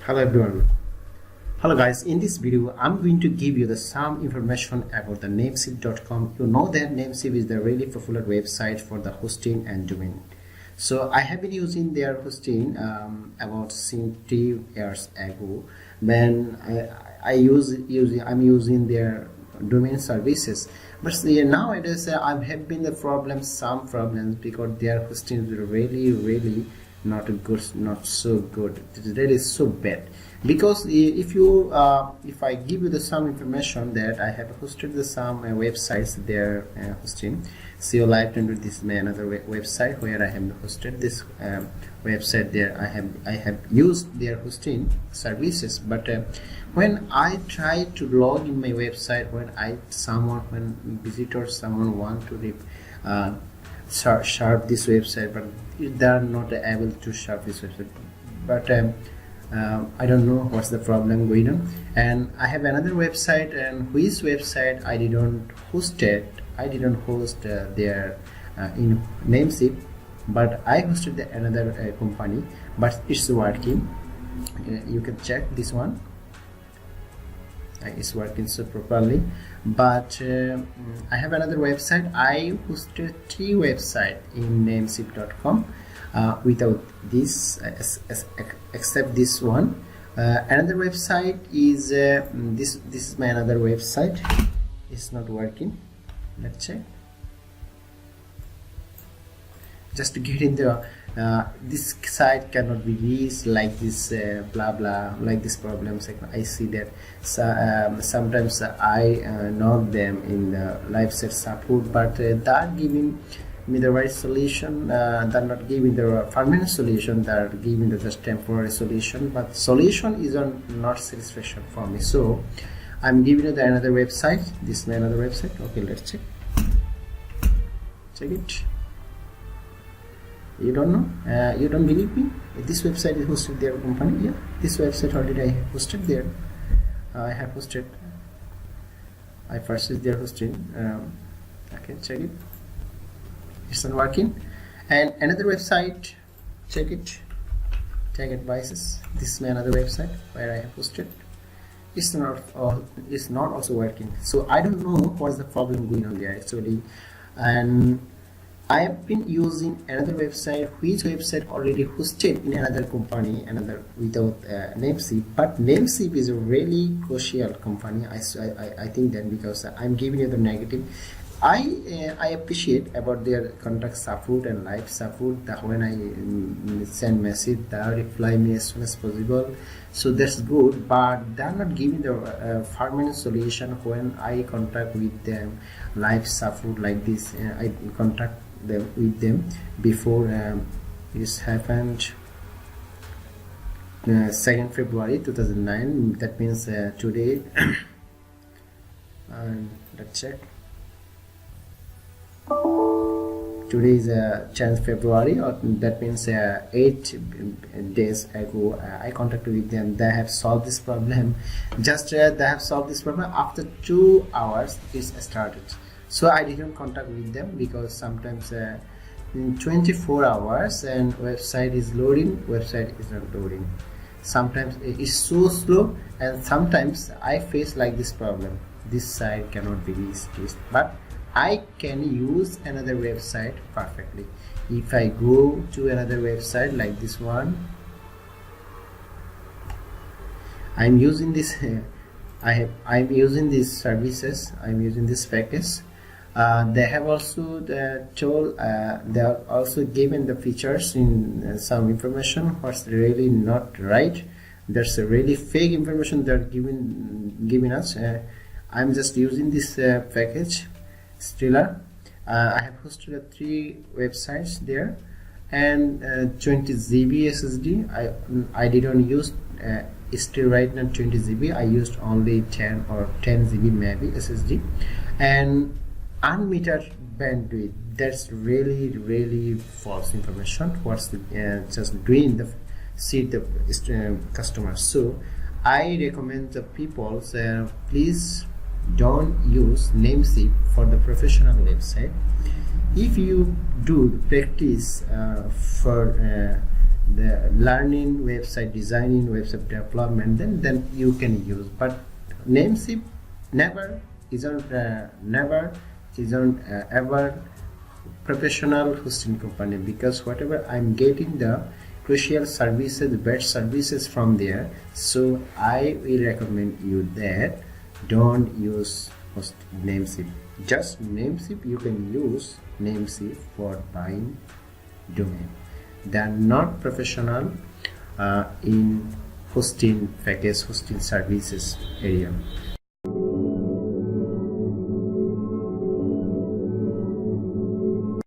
Hello everyone. Hello guys, in this video I'm going to give you some information about the Namecheap.com. You know that Namecheap is the really popular website for the hosting and domain. So I have been using their hosting about 3 years ago. When I'm using their domain services, but nowadays I'm having some problems because their hosting is really not good, not so good. It is really so bad. Because if I give you some information that I have hosted some websites they're hosting. SEO Live 20, this is my another website where I have hosted this website. There I have used their hosting services, but when I try to log in my website, when visitors want to share this website, but they are not able to share this website. But I don't know what's the problem going on. And I have another website, and which website I didn't host their in Namecheap, but I hosted another company, but it's working. You can check this one. It's working so properly. But I have another website. I hosted 3 websites in Namecheap.com without this except this one. Another website is this is my another website. It's not working. Let's check. Just to get in the this site cannot be reached, like this blah blah, like this problems. I see that sometimes I knock them in the live set support, but they're giving me the right solution. They're not giving the permanent solution, they're giving the just temporary solution, but solution is not satisfaction for me. So I'm giving you another website. This is another website. Okay, let's check it. You don't know? You don't believe me? This website is hosted their company. Yeah, this website already I have hosted there. I purchased their hosting. Okay, check it. It's not working. And another website, check it. Tag advices. This is my another website where I have hosted. It's not also working. So I don't know what's the problem going on there actually. And I have been using another website, which website already hosted in another company, without Namecheap. But Namecheap is a really crucial company. I think that, because I'm giving you the negative. I appreciate about their contact support and live support, that when I send message they reply me as soon as possible, so that's good. But they're not giving the permanent solution when I contact with them live support like this. I contact them with them before this happened 2nd February 2009. That means today and let's check. Today is 10th February, or that means 8 days ago I contacted with them. They have solved this problem. They have solved this problem after 2 hours it started. So I didn't contact with them, because sometimes in 24 hours and website is loading, website is not loading. Sometimes it is so slow, and sometimes I face like this problem. This site cannot be reached, but I can use another website perfectly. If I go to another website like this one, I'm using this. I'm using these services. I'm using this package. They have also told. They are also given the features in some information what's really not right. There's a really fake information they're giving us. I'm just using this package. Stellar. I have hosted 3 websites there, and 20 GB SSD. I didn't use still right now 20 GB. I used only 10 or 10 GB maybe SSD, and unmetered bandwidth. That's really false information. What's just doing the customers. So I recommend the people please don't use Namecheap for the professional website. If you do the practice for the learning, website designing, website development, then you can use. But Namecheap never ever professional hosting company, because whatever I'm getting the crucial services, best services from there. So I will recommend you that don't use Namecheap. Just Namecheap, you can use Namecheap for buying domain. They are not professional in hosting package, hosting services area.